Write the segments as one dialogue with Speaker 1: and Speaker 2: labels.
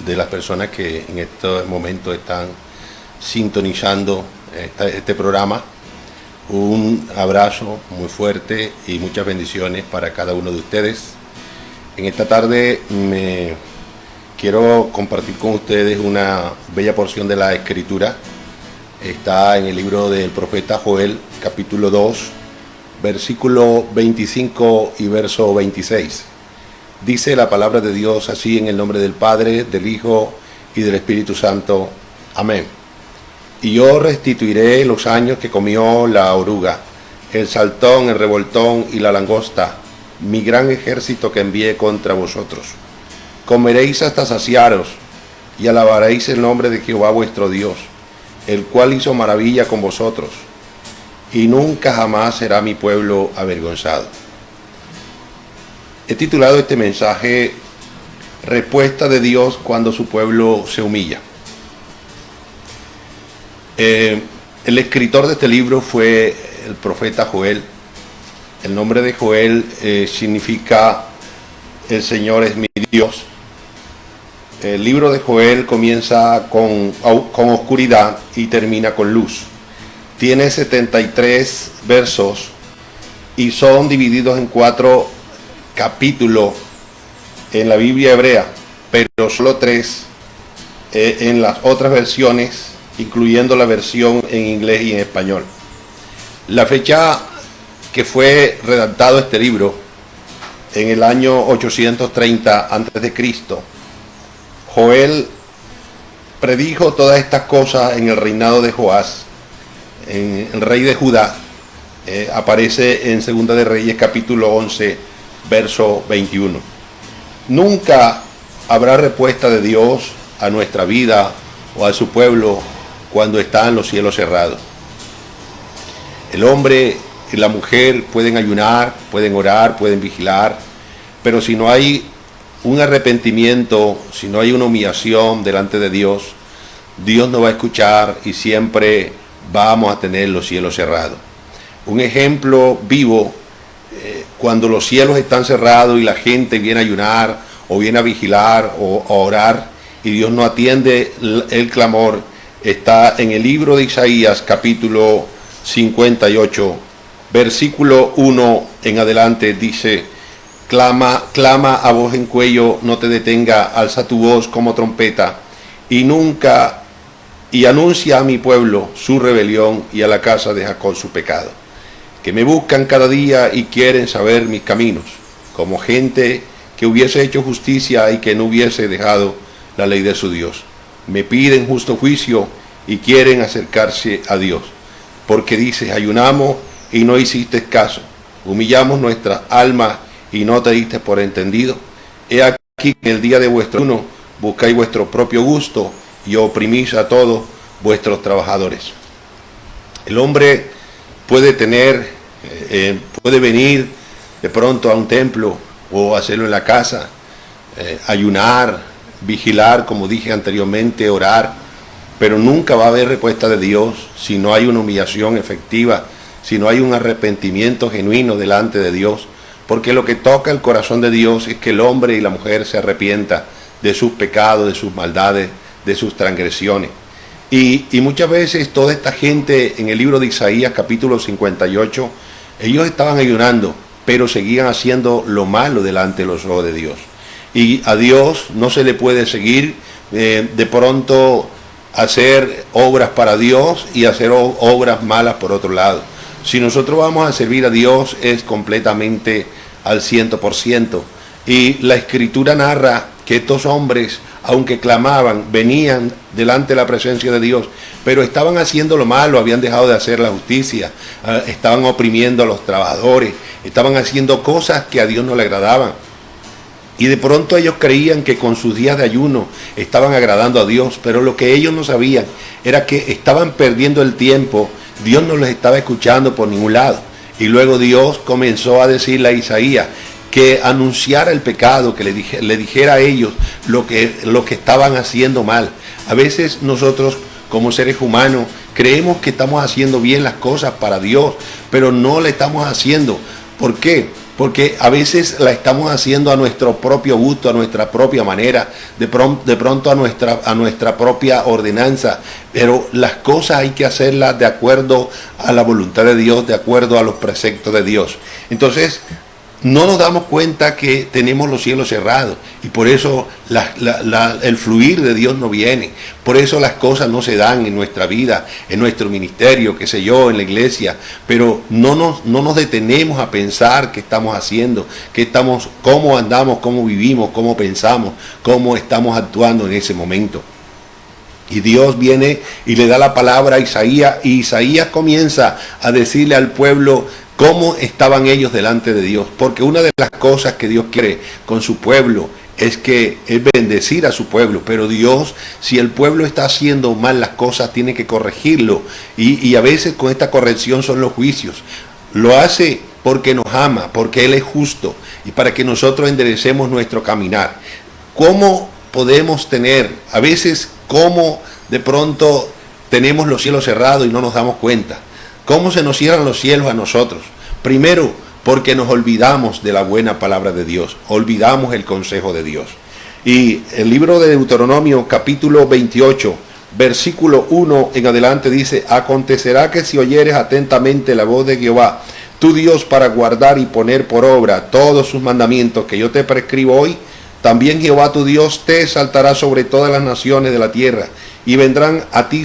Speaker 1: de las personas que en este momento están sintonizando este programa. Un abrazo muy fuerte y muchas bendiciones para cada uno de ustedes. En esta tarde me quiero compartir con ustedes una bella porción de la Escritura. Está en el libro del profeta Joel, capítulo 2, versículo 25 y verso 26. Dice la palabra de Dios así, en el nombre del Padre, del Hijo y del Espíritu Santo. Amén. Y yo restituiré los años que comió la oruga, el saltón, el revoltón y la langosta, mi gran ejército que envié contra vosotros. Comeréis hasta saciaros y alabaréis el nombre de Jehová vuestro Dios, el cual hizo maravilla con vosotros, y nunca jamás será mi pueblo avergonzado. He titulado este mensaje Respuesta de Dios cuando su pueblo se humilla. El escritor de este libro fue el profeta Joel. El nombre de Joel significa el Señor es mi Dios. El libro de Joel comienza con oscuridad y termina con luz. Tiene 73 versos y son divididos en 4 capítulos en la Biblia hebrea, pero solo 3 en las otras versiones, incluyendo la versión en inglés y en español. La fecha que fue redactado este libro, en el año 830 a.C., Joel predijo todas estas cosas en el reinado de Joás, en el rey de Judá. Aparece en Segunda de Reyes, capítulo 11, verso 21. Nunca habrá respuesta de Dios a nuestra vida o a su pueblo cuando están los cielos cerrados. El hombre y la mujer pueden ayunar, pueden orar, pueden vigilar, pero si no hay un arrepentimiento, si no hay una humillación delante de Dios, Dios no va a escuchar y siempre vamos a tener los cielos cerrados. Un ejemplo vivo, cuando los cielos están cerrados y la gente viene a ayunar o viene a vigilar o a orar y Dios no atiende el clamor, está en el libro de Isaías, capítulo 58, versículo 1 en adelante. Dice: clama a voz en cuello, no te detenga, alza tu voz como trompeta, y anuncia a mi pueblo su rebelión y a la casa de Jacob su pecado, que me buscan cada día y quieren saber mis caminos, como gente que hubiese hecho justicia y que no hubiese dejado la ley de su Dios. Me piden justo juicio y quieren acercarse a Dios, porque dices: ayunamos y no hiciste caso, humillamos nuestra alma y no te diste por entendido. He aquí que en el día de vuestro ayuno buscáis vuestro propio gusto y oprimís a todos vuestros trabajadores. El hombre puede puede venir de pronto a un templo o hacerlo en la casa, ayunar, vigilar, como dije anteriormente, orar, pero nunca va a haber respuesta de Dios si no hay una humillación efectiva, si no hay un arrepentimiento genuino delante de Dios, porque lo que toca el corazón de Dios es que el hombre y la mujer se arrepientan de sus pecados, de sus maldades, de sus transgresiones. Y muchas veces toda esta gente en el libro de Isaías, capítulo 58, ellos estaban ayunando, pero seguían haciendo lo malo delante de los ojos de Dios. Y a Dios no se le puede seguir de pronto hacer obras para Dios y hacer obras malas por otro lado. Si nosotros vamos a servir a Dios es completamente al 100%. Y la Escritura narra que estos hombres, aunque clamaban, venían delante de la presencia de Dios, pero estaban haciendo lo malo, habían dejado de hacer la justicia, estaban oprimiendo a los trabajadores, estaban haciendo cosas que a Dios no le agradaban. Y de pronto ellos creían que con sus días de ayuno estaban agradando a Dios, pero lo que ellos no sabían era que estaban perdiendo el tiempo. Dios no los estaba escuchando por ningún lado. Y luego Dios comenzó a decirle a Isaías que anunciara el pecado, que le dijera a ellos lo que estaban haciendo mal. A veces nosotros como seres humanos creemos que estamos haciendo bien las cosas para Dios, pero no le estamos haciendo. ¿Por qué? porque a veces la estamos haciendo a nuestro propio gusto, a nuestra propia manera, de pronto a nuestra propia ordenanza, pero las cosas hay que hacerlas de acuerdo a la voluntad de Dios, de acuerdo a los preceptos de Dios. Entonces, no nos damos cuenta que tenemos los cielos cerrados y por eso el fluir de Dios no viene. Por eso las cosas no se dan en nuestra vida, en nuestro ministerio, qué sé yo, en la iglesia. Pero no nos detenemos a pensar qué estamos haciendo, cómo andamos, cómo vivimos, cómo pensamos, cómo estamos actuando en ese momento. Y Dios viene y le da la palabra a Isaías, y Isaías comienza a decirle al pueblo cómo estaban ellos delante de Dios, porque una de las cosas que Dios quiere con su pueblo es bendecir a su pueblo, pero Dios, si el pueblo está haciendo mal las cosas, tiene que corregirlo, y a veces con esta corrección son los juicios. Lo hace porque nos ama, porque Él es justo, y para que nosotros enderecemos nuestro caminar. ¿Cómo podemos tener, a veces, cómo de pronto tenemos los cielos cerrados y no nos damos cuenta? ¿Cómo se nos cierran los cielos a nosotros? Primero, porque nos olvidamos de la buena palabra de Dios, olvidamos el consejo de Dios. Y el libro de Deuteronomio, capítulo 28, versículo 1 en adelante dice: acontecerá que si oyeres atentamente la voz de Jehová, tu Dios, para guardar y poner por obra todos sus mandamientos que yo te prescribo hoy, también Jehová tu Dios te exaltará sobre todas las naciones de la tierra, y vendrán a ti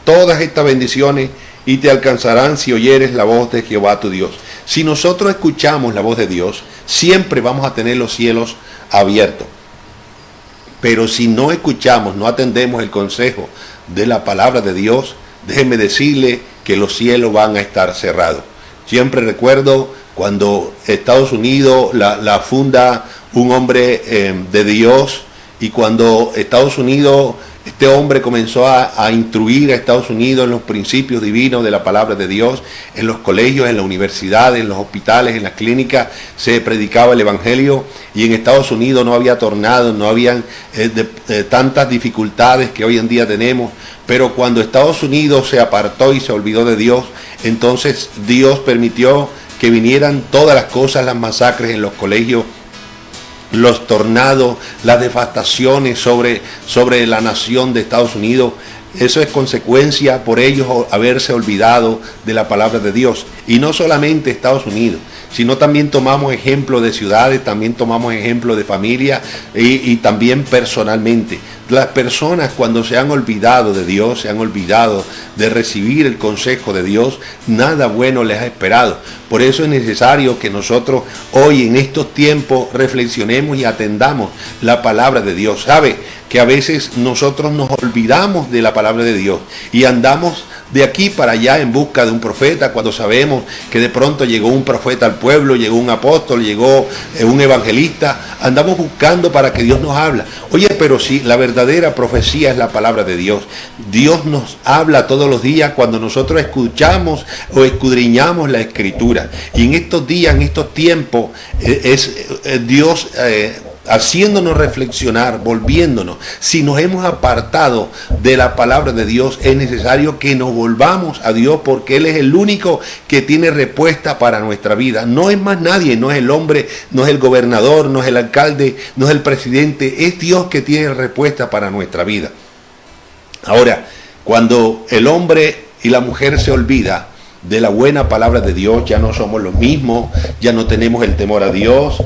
Speaker 1: todas estas bendiciones y te alcanzarán si oyeres la voz de Jehová tu Dios. Si nosotros escuchamos la voz de Dios, siempre vamos a tener los cielos abiertos. Pero si no escuchamos, no atendemos el consejo de la palabra de Dios, déjenme decirle que los cielos van a estar cerrados. Siempre recuerdo cuando Estados Unidos la funda un hombre de Dios, y cuando Estados Unidos, este hombre comenzó a instruir a Estados Unidos en los principios divinos de la palabra de Dios, en los colegios, en las universidades, en los hospitales, en las clínicas, se predicaba el evangelio, y en Estados Unidos no había tornados, no habían tantas dificultades que hoy en día tenemos. Pero cuando Estados Unidos se apartó y se olvidó de Dios, entonces Dios permitió que vinieran todas las cosas, las masacres en los colegios, los tornados, las devastaciones sobre la nación de Estados Unidos. Eso es consecuencia por ellos haberse olvidado de la palabra de Dios. Y no solamente Estados Unidos, sino también tomamos ejemplo de ciudades, también tomamos ejemplo de familia, y también personalmente. Las personas, cuando se han olvidado de Dios, se han olvidado de recibir el consejo de Dios, nada bueno les ha esperado. Por eso es necesario que nosotros hoy, en estos tiempos, reflexionemos y atendamos la palabra de Dios. ¿Sabe? Que a veces nosotros nos olvidamos de la palabra de Dios y andamos de aquí para allá en busca de un profeta, cuando sabemos que de pronto llegó un profeta al pueblo, llegó un apóstol, llegó un evangelista. Andamos buscando para que Dios nos habla. Oye, pero si la verdadera profecía es la palabra de Dios, Dios nos habla todos los días cuando nosotros escuchamos o escudriñamos la Escritura. Y en estos días, en estos tiempos, Dios haciéndonos reflexionar, volviéndonos. Si nos hemos apartado de la palabra de Dios, es necesario que nos volvamos a Dios, porque Él es el único que tiene respuesta para nuestra vida. No es más nadie, no es el hombre, no es el gobernador, no es el alcalde, no es el presidente, es Dios que tiene respuesta para nuestra vida. Ahora, cuando el hombre y la mujer se olvida de la buena palabra de Dios, ya no somos los mismos, ya no tenemos el temor a Dios,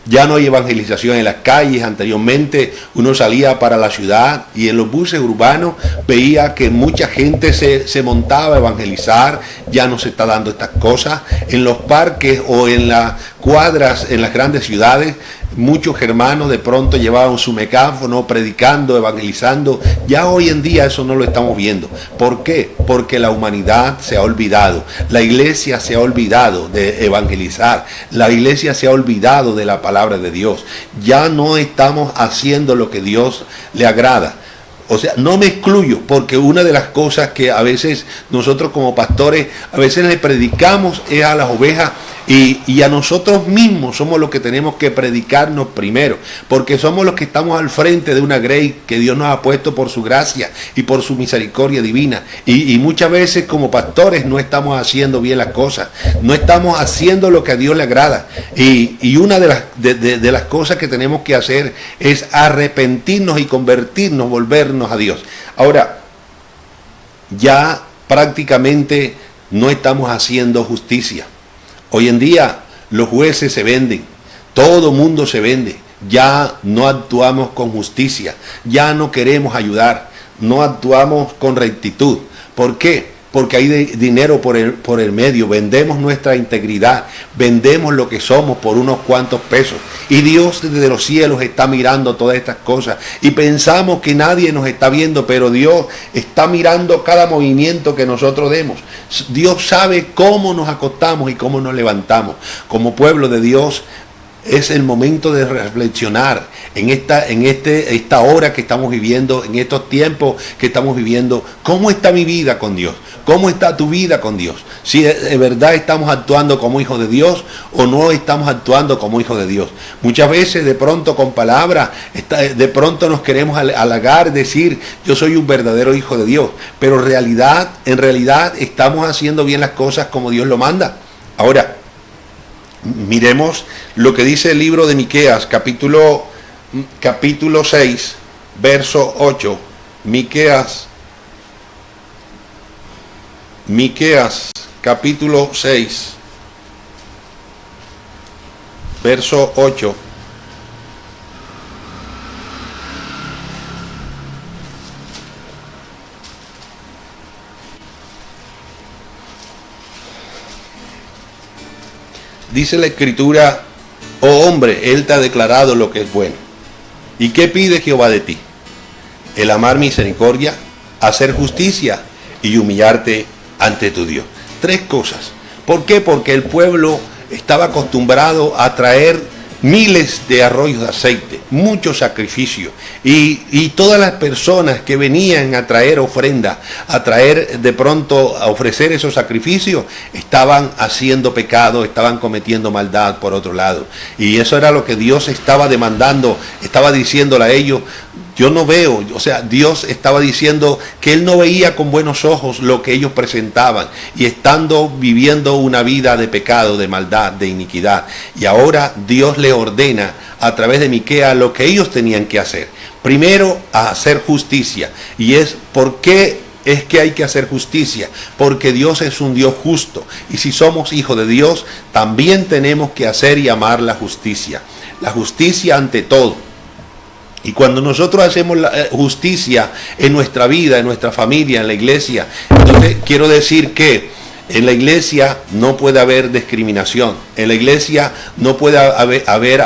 Speaker 1: ya no hay evangelización en las calles. Anteriormente uno salía para la ciudad y en los buses urbanos veía que mucha gente se montaba a evangelizar. Ya no se está dando estas cosas. En los parques o en las cuadras, en las grandes ciudades, muchos hermanos de pronto llevaban su megáfono predicando, evangelizando. Ya hoy en día eso no lo estamos viendo. ¿Por qué? Porque la humanidad se ha olvidado. La iglesia se ha olvidado de evangelizar. La iglesia se ha olvidado de la palabra de Dios. Ya no estamos haciendo lo que Dios le agrada. O sea, no me excluyo, porque una de las cosas que a veces nosotros como pastores, a veces le predicamos es a las ovejas Y a nosotros mismos somos los que tenemos que predicarnos primero, porque somos los que estamos al frente de una grey que Dios nos ha puesto por su gracia y por su misericordia divina. Y muchas veces como pastores no estamos haciendo bien las cosas, no estamos haciendo lo que a Dios le agrada. Y una de las cosas que tenemos que hacer es arrepentirnos y convertirnos, volvernos a Dios. Ahora, ya prácticamente no estamos haciendo justicia. Hoy en día los jueces se venden, todo mundo se vende, ya no actuamos con justicia, ya no queremos ayudar, no actuamos con rectitud. ¿Por qué? Porque hay dinero por el medio, vendemos nuestra integridad, vendemos lo que somos por unos cuantos pesos. Y Dios desde los cielos está mirando todas estas cosas. Y pensamos que nadie nos está viendo, pero Dios está mirando cada movimiento que nosotros demos. Dios sabe cómo nos acostamos y cómo nos levantamos. Como pueblo de Dios, es el momento de reflexionar en esta hora que estamos viviendo, en estos tiempos que estamos viviendo. ¿Cómo está mi vida con Dios? ¿Cómo está tu vida con Dios? Si de verdad estamos actuando como hijos de Dios o no estamos actuando como hijos de Dios. Muchas veces de pronto con palabras, de pronto nos queremos halagar, decir yo soy un verdadero hijo de Dios, pero en realidad estamos haciendo bien las cosas como Dios lo manda. Ahora, miremos lo que dice el libro de Miqueas, capítulo 6, verso 8. Miqueas, capítulo 6, verso 8. Dice la Escritura: oh hombre, Él te ha declarado lo que es bueno. ¿Y qué pide Jehová de ti? El amar misericordia, hacer justicia y humillarte ante tu Dios. Tres cosas. ¿Por qué? Porque el pueblo estaba acostumbrado a traer miles de arroyos de aceite, muchos sacrificios, y todas las personas que venían a traer ofrenda, a traer de pronto, a ofrecer esos sacrificios, estaban haciendo pecado, estaban cometiendo maldad por otro lado. Y eso era lo que Dios estaba demandando, estaba diciéndole a ellos. Yo no veo, o sea, Dios estaba diciendo que Él no veía con buenos ojos lo que ellos presentaban y estando viviendo una vida de pecado, de maldad, de iniquidad. Y ahora Dios le ordena a través de Miqueas lo que ellos tenían que hacer. Primero, a hacer justicia. Y ¿por qué es que hay que hacer justicia? Porque Dios es un Dios justo. Y si somos hijos de Dios, también tenemos que hacer y amar la justicia. La justicia ante todo. Y cuando nosotros hacemos la justicia en nuestra vida, en nuestra familia, en la iglesia, entonces quiero decir que en la iglesia no puede haber discriminación. En la iglesia no puede haber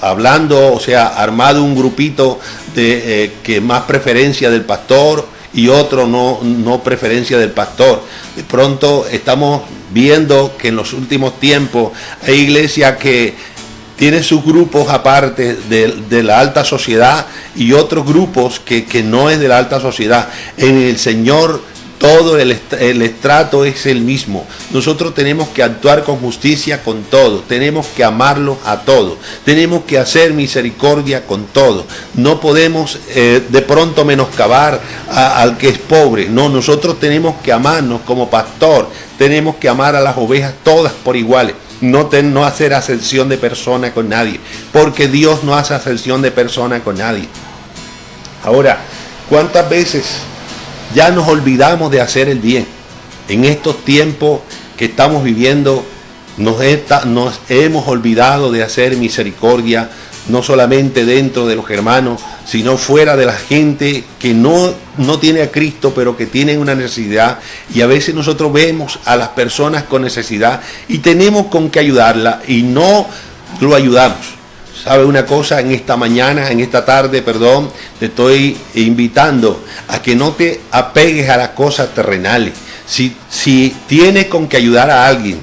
Speaker 1: hablando, o sea, armado un grupito de que más preferencia del pastor y otro no preferencia del pastor. De pronto estamos viendo que en los últimos tiempos hay iglesias que tiene sus grupos aparte de la alta sociedad y otros grupos que no es de la alta sociedad. En el Señor todo el estrato es el mismo. Nosotros tenemos que actuar con justicia con todo. Tenemos que amarlo a todo. Tenemos que hacer misericordia con todo. No podemos de pronto menoscabar al que es pobre. No, nosotros tenemos que amarnos como pastor. Tenemos que amar a las ovejas todas por iguales. No hacer acepción de persona con nadie, porque Dios no hace acepción de persona con nadie. Ahora, ¿cuántas veces ya nos olvidamos de hacer el bien? En estos tiempos que estamos viviendo, nos hemos olvidado de hacer misericordia, no solamente dentro de los hermanos, sino fuera de la gente que no tiene a Cristo, pero que tienen una necesidad. Y a veces nosotros vemos a las personas con necesidad y tenemos con qué ayudarla y no lo ayudamos. ¿Sabe una cosa? En esta tarde, te estoy invitando a que no te apegues a las cosas terrenales. Si tienes con qué ayudar a alguien,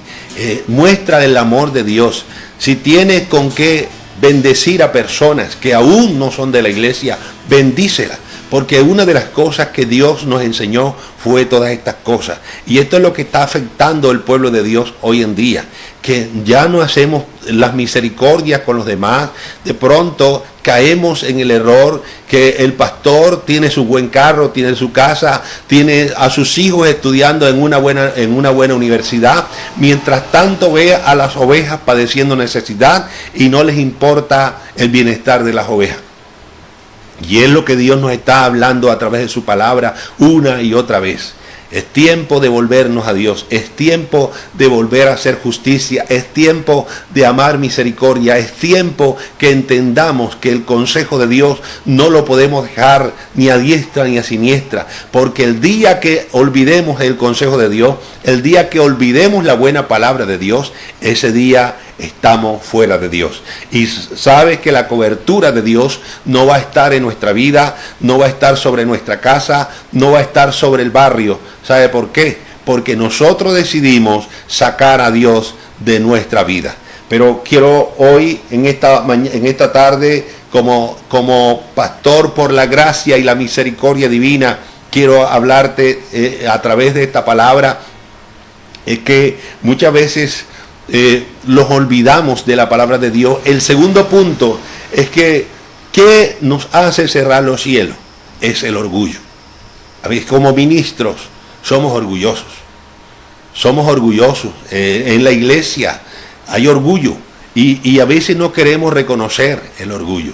Speaker 1: muestra el amor de Dios. Si tienes con qué bendecir a personas que aún no son de la iglesia, bendícelas. Porque una de las cosas que Dios nos enseñó fue todas estas cosas. Y esto es lo que está afectando al pueblo de Dios hoy en día. que ya no hacemos las misericordias con los demás. De pronto caemos en el error que el pastor tiene su buen carro, tiene su casa, tiene a sus hijos estudiando en una buena universidad, mientras tanto ve a las ovejas padeciendo necesidad y no les importa el bienestar de las ovejas. Y es lo que Dios nos está hablando a través de su palabra una y otra vez. Es tiempo de volvernos a Dios, es tiempo de volver a hacer justicia, es tiempo de amar misericordia, es tiempo que entendamos que el consejo de Dios no lo podemos dejar ni a diestra ni a siniestra, porque el día que olvidemos el consejo de Dios, el día que olvidemos la buena palabra de Dios, ese día estamos fuera de Dios. Y sabes que la cobertura de Dios no va a estar en nuestra vida, no va a estar sobre nuestra casa, no va a estar sobre el barrio. ¿Sabe por qué? Porque nosotros decidimos sacar a Dios de nuestra vida. Pero quiero hoy, en esta tarde, como pastor por la gracia y la misericordia divina, quiero hablarte a través de esta palabra, que muchas veces los olvidamos de la palabra de Dios. El segundo punto es que ¿qué nos hace cerrar los cielos? Es el orgullo. A veces como ministros somos orgullosos. Somos orgullosos. En la iglesia hay orgullo y a veces no queremos reconocer el orgullo.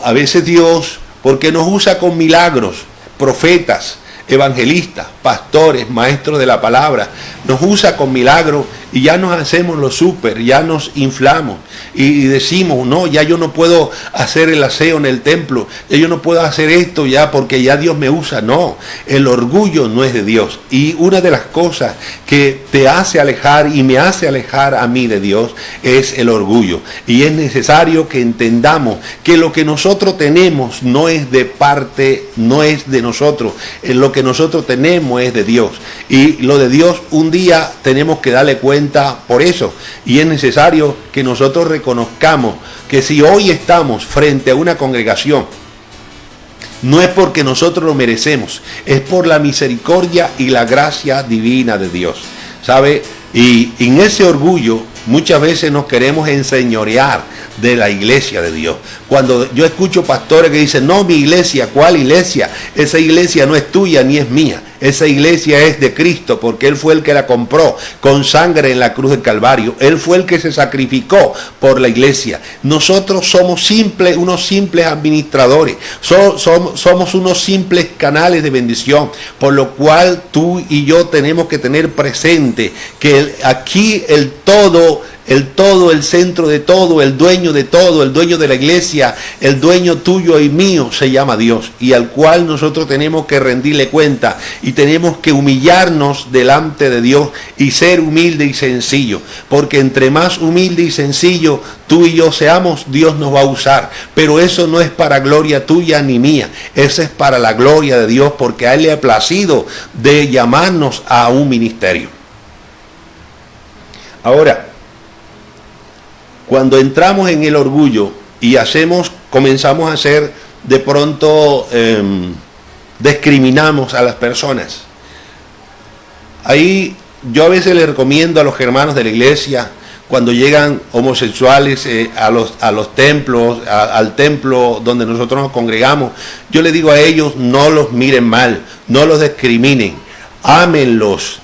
Speaker 1: A veces Dios, porque nos usa con milagros, profetas, evangelistas, pastores, maestros de la palabra, nos usa con milagros y ya nos hacemos los súper, ya nos inflamos y decimos, no, ya yo no puedo hacer el aseo en el templo, ya yo no puedo hacer esto ya porque ya Dios me usa. No, el orgullo no es de Dios. Y una de las cosas que te hace alejar y me hace alejar a mí de Dios es el orgullo. Y es necesario que entendamos que lo que nosotros tenemos no es de parte, no es de nosotros, lo que nosotros tenemos es de Dios. Y lo de Dios un día tenemos que darle cuenta por eso. Y es necesario que nosotros reconozcamos que si hoy estamos frente a una congregación, no es porque nosotros lo merecemos, es por la misericordia y la gracia divina de Dios. ¿Sabe? Y en ese orgullo muchas veces nos queremos enseñorear de la iglesia de Dios. Cuando yo escucho pastores que dicen, no, mi iglesia, ¿cuál iglesia? Esa iglesia no es tuya ni es mía. Esa iglesia es de Cristo, porque Él fue el que la compró con sangre en la cruz del Calvario. Él fue el que se sacrificó por la iglesia. Nosotros somos unos simples administradores. Somos unos simples canales de bendición. Por lo cual tú y yo tenemos que tener presente que aquí el todo, el centro de todo, el dueño de la iglesia, el dueño tuyo y mío se llama Dios, y al cual nosotros tenemos que rendirle cuenta y tenemos que humillarnos delante de Dios y ser humilde y sencillo, porque entre más humilde y sencillo tú y yo seamos, Dios nos va a usar. Pero eso no es para gloria tuya ni mía, eso es para la gloria de Dios, porque a Él le ha placido de llamarnos a un ministerio. Ahora, cuando entramos en el orgullo y comenzamos a hacer, de pronto discriminamos a las personas. Ahí yo a veces les recomiendo a los hermanos de la iglesia, cuando llegan homosexuales a los templos, al templo donde nosotros nos congregamos, yo les digo a ellos, no los miren mal, no los discriminen, ámenlos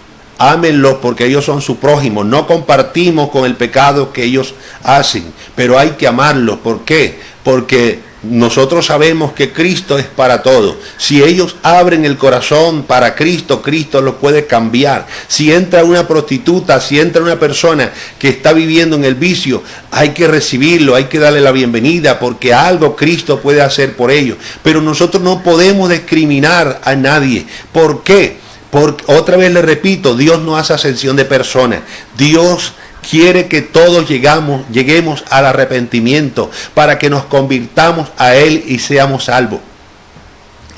Speaker 1: porque ellos son su prójimo. No compartimos con el pecado que ellos hacen, pero hay que amarlos. ¿Por qué? Porque nosotros sabemos que Cristo es para todo. Si ellos abren el corazón para Cristo, Cristo lo puede cambiar. Si entra una prostituta, si entra una persona que está viviendo en el vicio, hay que recibirlo, hay que darle la bienvenida, porque algo Cristo puede hacer por ellos. Pero nosotros no podemos discriminar a nadie. ¿Por qué? Porque, otra vez le repito, Dios no hace acepción de personas. Dios quiere que todos lleguemos al arrepentimiento para que nos convirtamos a Él y seamos salvos.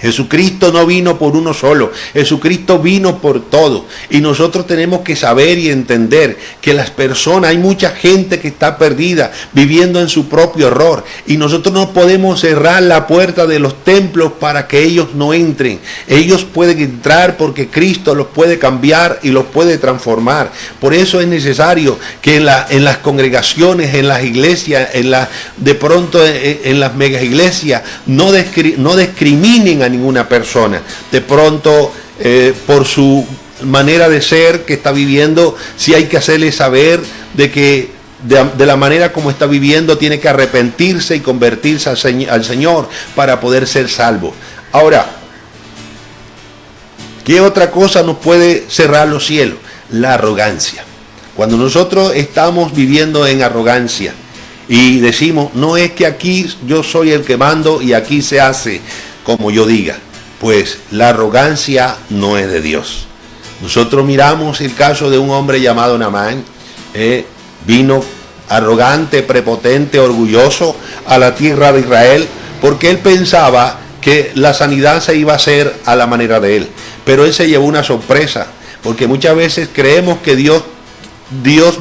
Speaker 1: Jesucristo no vino por uno solo, Jesucristo vino por todo. Y nosotros tenemos que saber y entender que las personas, hay mucha gente que está perdida, viviendo en su propio error. Y nosotros no podemos cerrar la puerta de los templos para que ellos no entren. Ellos pueden entrar porque Cristo los puede cambiar y los puede transformar. Por eso es necesario que en las congregaciones, en las iglesias, en las mega iglesias, no discriminen a ninguna persona. De pronto, por su manera de ser que está viviendo, sí hay que hacerle saber de que de la manera como está viviendo tiene que arrepentirse y convertirse al Señor para poder ser salvo. Ahora, ¿qué otra cosa nos puede cerrar los cielos? La arrogancia. Cuando nosotros estamos viviendo en arrogancia y decimos, no es que aquí yo soy el que mando y aquí se hace como yo diga, pues la arrogancia no es de Dios. Nosotros miramos el caso de un hombre llamado Naamán, vino arrogante, prepotente, orgulloso a la tierra de Israel, porque él pensaba que la sanidad se iba a hacer a la manera de él. Pero él se llevó una sorpresa, porque muchas veces creemos que Dios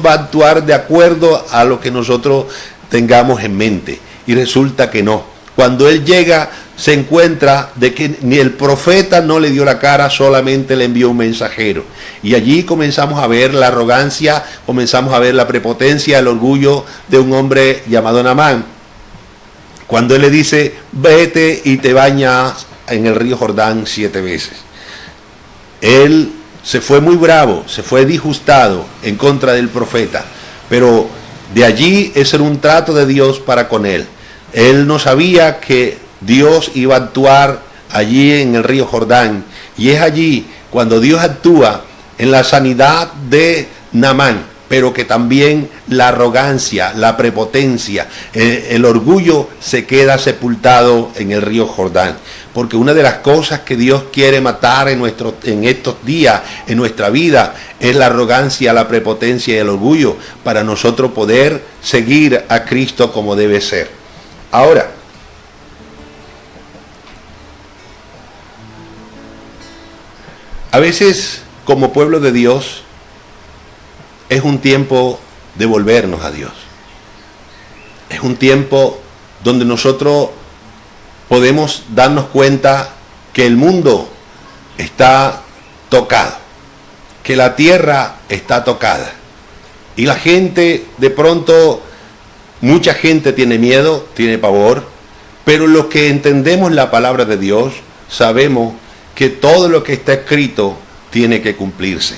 Speaker 1: va a actuar de acuerdo a lo que nosotros tengamos en mente, y resulta que no. Cuando él llega, se encuentra de que ni el profeta no le dio la cara, solamente le envió un mensajero. Y allí comenzamos a ver la arrogancia, comenzamos a ver la prepotencia, el orgullo de un hombre llamado Naamán. Cuando él le dice, vete y te bañas en el río Jordán 7 veces. Él se fue muy bravo, se fue disgustado en contra del profeta. Pero de allí ese era un trato de Dios para con él. Él no sabía que Dios iba a actuar allí en el río Jordán. Y es allí cuando Dios actúa en la sanidad de Naamán, pero que también la arrogancia, la prepotencia, el orgullo se queda sepultado en el río Jordán. Porque una de las cosas que Dios quiere matar en estos días, en nuestra vida, es la arrogancia, la prepotencia y el orgullo, para nosotros poder seguir a Cristo como debe ser. Ahora, a veces como pueblo de Dios es un tiempo de volvernos a Dios. Es un tiempo donde nosotros podemos darnos cuenta que el mundo está tocado, que la tierra está tocada. Y la gente, de pronto, mucha gente tiene miedo, tiene pavor, pero los que entendemos la palabra de Dios, sabemos que todo lo que está escrito tiene que cumplirse.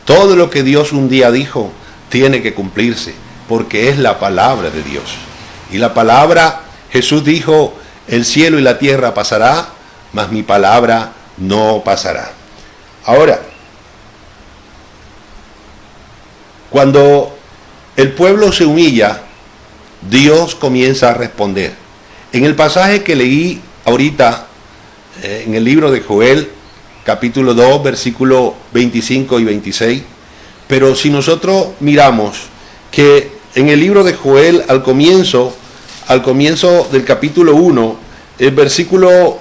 Speaker 1: Todo lo que Dios un día dijo tiene que cumplirse, porque es la palabra de Dios. Y la palabra, Jesús dijo, el cielo y la tierra pasará, mas mi palabra no pasará. Ahora, cuando el pueblo se humilla, Dios comienza a responder. En el pasaje que leí ahorita, en el libro de Joel, capítulo 2, versículos 25 y 26, pero si nosotros miramos que en el libro de Joel, al comienzo del capítulo 1, el versículo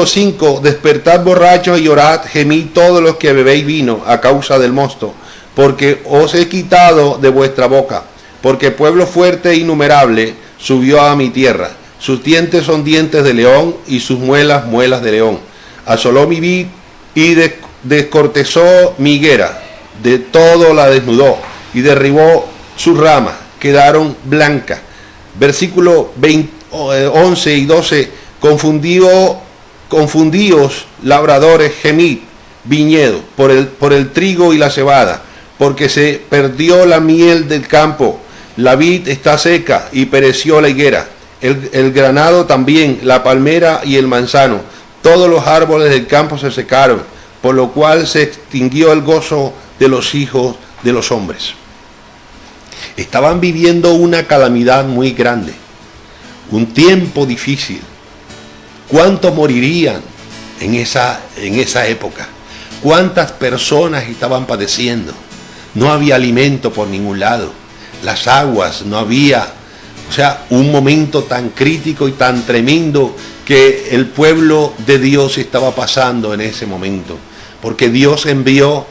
Speaker 1: 5, despertad borrachos y llorad, gemid todos los que bebéis vino a causa del mosto, porque os he quitado de vuestra boca, porque pueblo fuerte e innumerable subió a mi tierra, sus dientes son dientes de león y sus muelas, muelas de león. Asoló mi vid y descortezó mi higuera, de todo la desnudó y derribó sus ramas, quedaron blancas. Versículo 11 y 12, confundíos labradores, gemid, viñedo, por el trigo y la cebada, porque se perdió la miel del campo, la vid está seca y pereció la higuera, el granado también, la palmera y el manzano, todos los árboles del campo se secaron, por lo cual se extinguió el gozo de los hijos de los hombres. Estaban viviendo una calamidad muy grande, un tiempo difícil. ¿Cuántos morirían en esa época? ¿Cuántas personas estaban padeciendo? No había alimento por ningún lado, las aguas no había, o sea, un momento tan crítico y tan tremendo que el pueblo de Dios estaba pasando en ese momento, porque Dios envió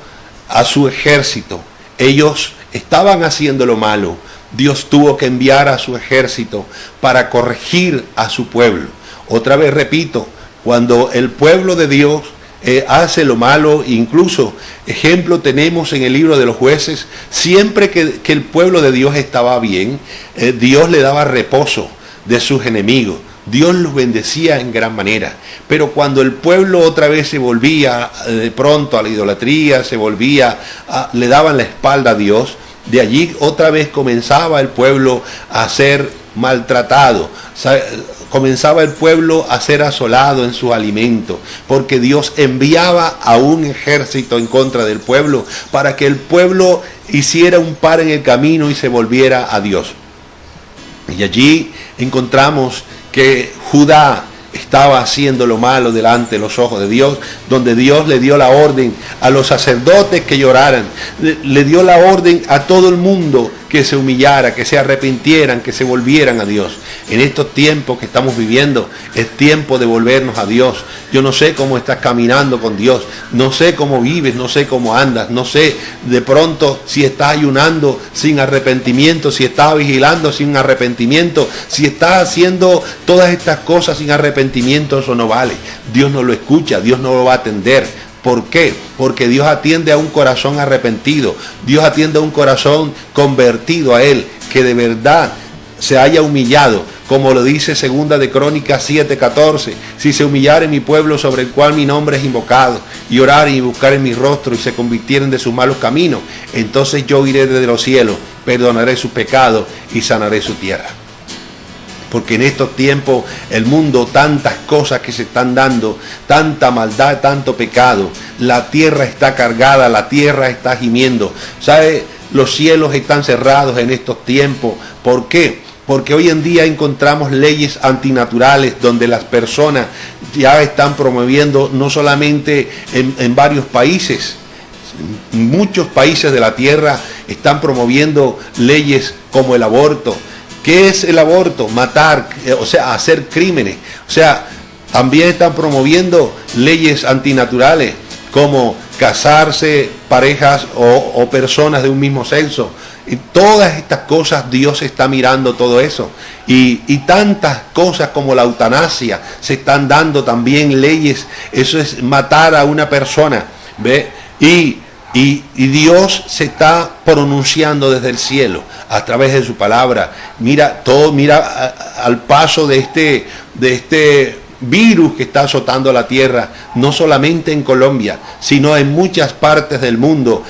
Speaker 1: a su ejército. Ellos estaban haciendo lo malo. Dios tuvo que enviar a su ejército para corregir a su pueblo. Otra vez repito, cuando el pueblo de Dios hace lo malo, incluso ejemplo tenemos en el libro de los Jueces, siempre que el pueblo de Dios estaba bien, Dios le daba reposo de sus enemigos. Dios los bendecía en gran manera. Pero cuando el pueblo otra vez se volvía de pronto a la idolatría, le daban la espalda a Dios, de allí otra vez comenzaba el pueblo a ser maltratado, comenzaba el pueblo a ser asolado en su alimento, porque Dios enviaba a un ejército en contra del pueblo para que el pueblo hiciera un par en el camino y se volviera a Dios. Y allí encontramos que Judá estaba haciendo lo malo delante de los ojos de Dios, donde Dios le dio la orden a los sacerdotes que lloraran, le dio la orden a todo el mundo que se humillara, que se arrepintieran, que se volvieran a Dios. En estos tiempos que estamos viviendo, es tiempo de volvernos a Dios. Yo no sé cómo estás caminando con Dios, no sé cómo vives, no sé cómo andas, no sé de pronto si estás ayunando sin arrepentimiento, si estás vigilando sin arrepentimiento, si estás haciendo todas estas cosas sin arrepentimiento, eso no vale. Dios no lo escucha, Dios no lo va a atender. ¿Por qué? Porque Dios atiende a un corazón arrepentido, Dios atiende a un corazón convertido a Él, que de verdad se haya humillado, como lo dice segunda de Crónicas 7:14, si se humillare mi pueblo sobre el cual mi nombre es invocado, y oraren y buscaren mi rostro y se convirtieren de sus malos caminos, entonces yo iré desde los cielos, perdonaré sus pecados y sanaré su tierra. Porque en estos tiempos el mundo, tantas cosas que se están dando, tanta maldad, tanto pecado, la tierra está cargada, la tierra está gimiendo. ¿Sabe? Los cielos están cerrados en estos tiempos. ¿Por qué? Porque hoy en día encontramos leyes antinaturales donde las personas ya están promoviendo, no solamente en varios países, muchos países de la tierra están promoviendo leyes como el aborto. ¿Qué es el aborto? Matar, o sea, hacer crímenes. O sea, también están promoviendo leyes antinaturales como casarse parejas o personas de un mismo sexo. Y todas estas cosas, Dios está mirando todo eso. Y tantas cosas como la eutanasia, se están dando también leyes. Eso es matar a una persona. ¿Ve? Y Dios se está pronunciando desde el cielo a través de su palabra. Mira al paso de este virus que está azotando la tierra, no solamente en Colombia, sino en muchas partes del mundo.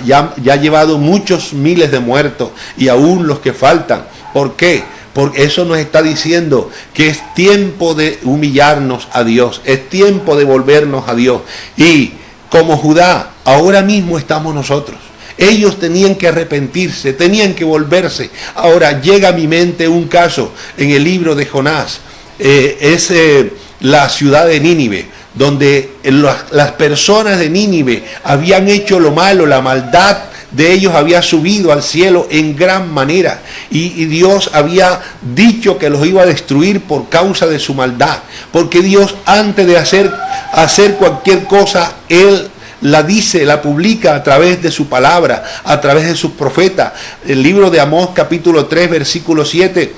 Speaker 1: Ya ha llevado muchos miles de muertos y aún los que faltan. ¿Por qué? Porque eso nos está diciendo que es tiempo de humillarnos a Dios, es tiempo de volvernos a Dios. Y como Judá, ahora mismo estamos nosotros. Ellos tenían que arrepentirse, tenían que volverse. Ahora llega a mi mente un caso en el libro de Jonás. Es la ciudad de Nínive, donde las personas de Nínive habían hecho lo malo, la maldad de ellos había subido al cielo en gran manera. Y Dios había dicho que los iba a destruir por causa de su maldad. Porque Dios, antes de hacer cualquier cosa, Él la dice, la publica a través de su palabra, a través de sus profetas. El libro de Amós capítulo 3 versículo 7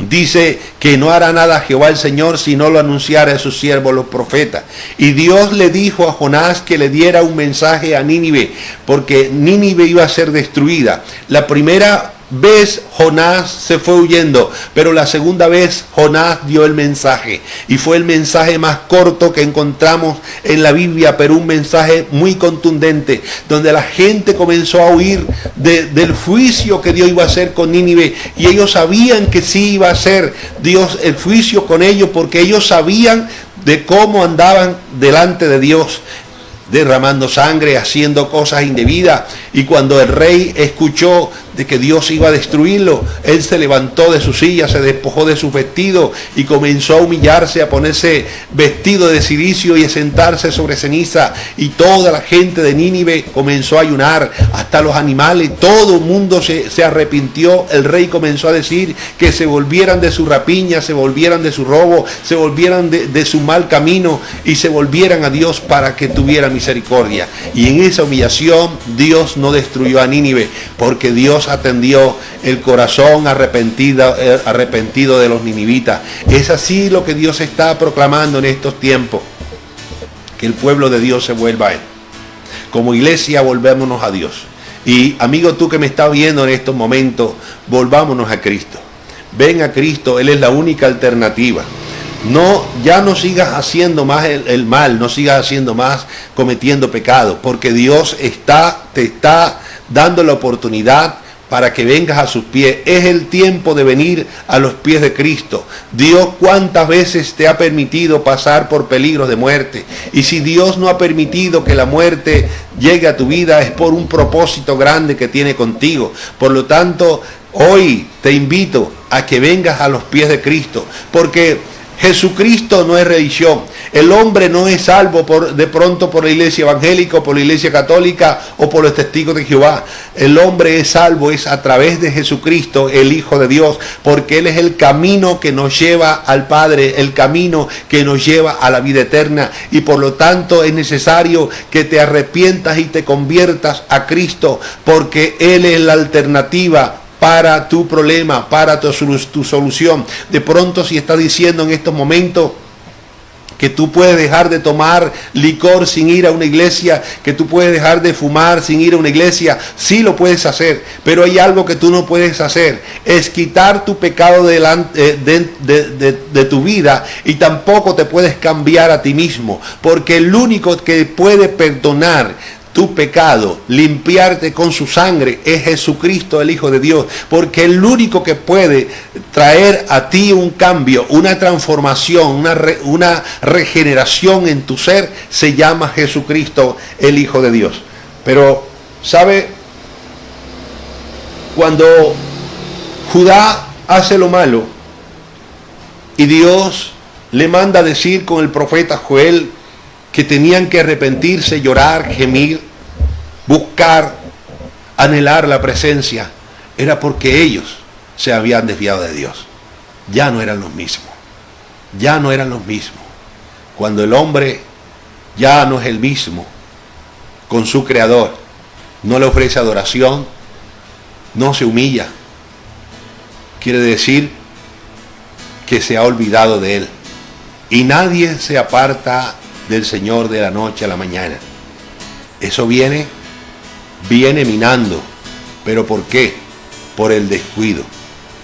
Speaker 1: dice que no hará nada Jehová el Señor si no lo anunciara a sus siervos los profetas. Y Dios le dijo a Jonás que le diera un mensaje a Nínive, porque Nínive iba a ser destruida. La primera vez Jonás se fue huyendo, pero la segunda vez Jonás dio el mensaje, y fue el mensaje más corto que encontramos en la Biblia, pero un mensaje muy contundente, donde la gente comenzó a huir del juicio que Dios iba a hacer con Nínive, y ellos sabían que sí iba a hacer Dios el juicio con ellos, porque ellos sabían de cómo andaban delante de Dios, derramando sangre, haciendo cosas indebidas. Y cuando el rey escuchó de que Dios iba a destruirlo, él se levantó de su silla, se despojó de sus vestidos y comenzó a humillarse, a ponerse vestido de cilicio y a sentarse sobre ceniza. Y toda la gente de Nínive comenzó a ayunar, hasta los animales, todo el mundo se arrepintió. El rey comenzó a decir que se volvieran de su rapiña, se volvieran de su robo, se volvieran de su mal camino y se volvieran a Dios para que tuviera misericordia. Y en esa humillación Dios no destruyó a Nínive, porque Dios atendió el corazón arrepentido de los ninivitas. Es así lo que Dios está proclamando en estos tiempos, que el pueblo de Dios se vuelva a Él. Como iglesia, volvémonos a Dios. Y amigo, tú que me estás viendo en estos momentos, volvámonos a Cristo. Ven a Cristo, Él es la única alternativa. No, ya no sigas haciendo más el mal, no sigas haciendo más cometiendo pecado, porque Dios te está dando la oportunidad para que vengas a sus pies. Es el tiempo de venir a los pies de Cristo. Dios cuántas veces te ha permitido pasar por peligros de muerte. Y si Dios no ha permitido que la muerte llegue a tu vida, es por un propósito grande que tiene contigo. Por lo tanto, hoy te invito a que vengas a los pies de Cristo, porque Jesucristo no es religión. El hombre no es salvo de pronto por la iglesia evangélica o por la iglesia católica o por los testigos de Jehová. El hombre es salvo es a través de Jesucristo, el Hijo de Dios, porque Él es el camino que nos lleva al Padre, el camino que nos lleva a la vida eterna. Y por lo tanto es necesario que te arrepientas y te conviertas a Cristo, porque Él es la alternativa para tu problema, para tu solución. De pronto, si estás diciendo en estos momentos que tú puedes dejar de tomar licor sin ir a una iglesia, que tú puedes dejar de fumar sin ir a una iglesia, sí lo puedes hacer, pero hay algo que tú no puedes hacer, es quitar tu pecado de tu vida, y tampoco te puedes cambiar a ti mismo, porque el único que puede perdonar tu pecado, limpiarte con su sangre, es Jesucristo, el Hijo de Dios, porque el único que puede traer a ti un cambio, una transformación, una regeneración en tu ser, se llama Jesucristo, el Hijo de Dios. Pero, ¿sabe? Cuando Judá hace lo malo y Dios le manda decir con el profeta Joel que tenían que arrepentirse, llorar, gemir, buscar, anhelar la presencia, era porque ellos se habían desviado de Dios. Ya no eran los mismos. Ya no eran los mismos. Cuando el hombre ya no es el mismo con su Creador, no le ofrece adoración, no se humilla, quiere decir que se ha olvidado de Él. Y nadie se aparta del Señor de la noche a la mañana. Eso viene minando. ¿Pero por qué? Por el descuido.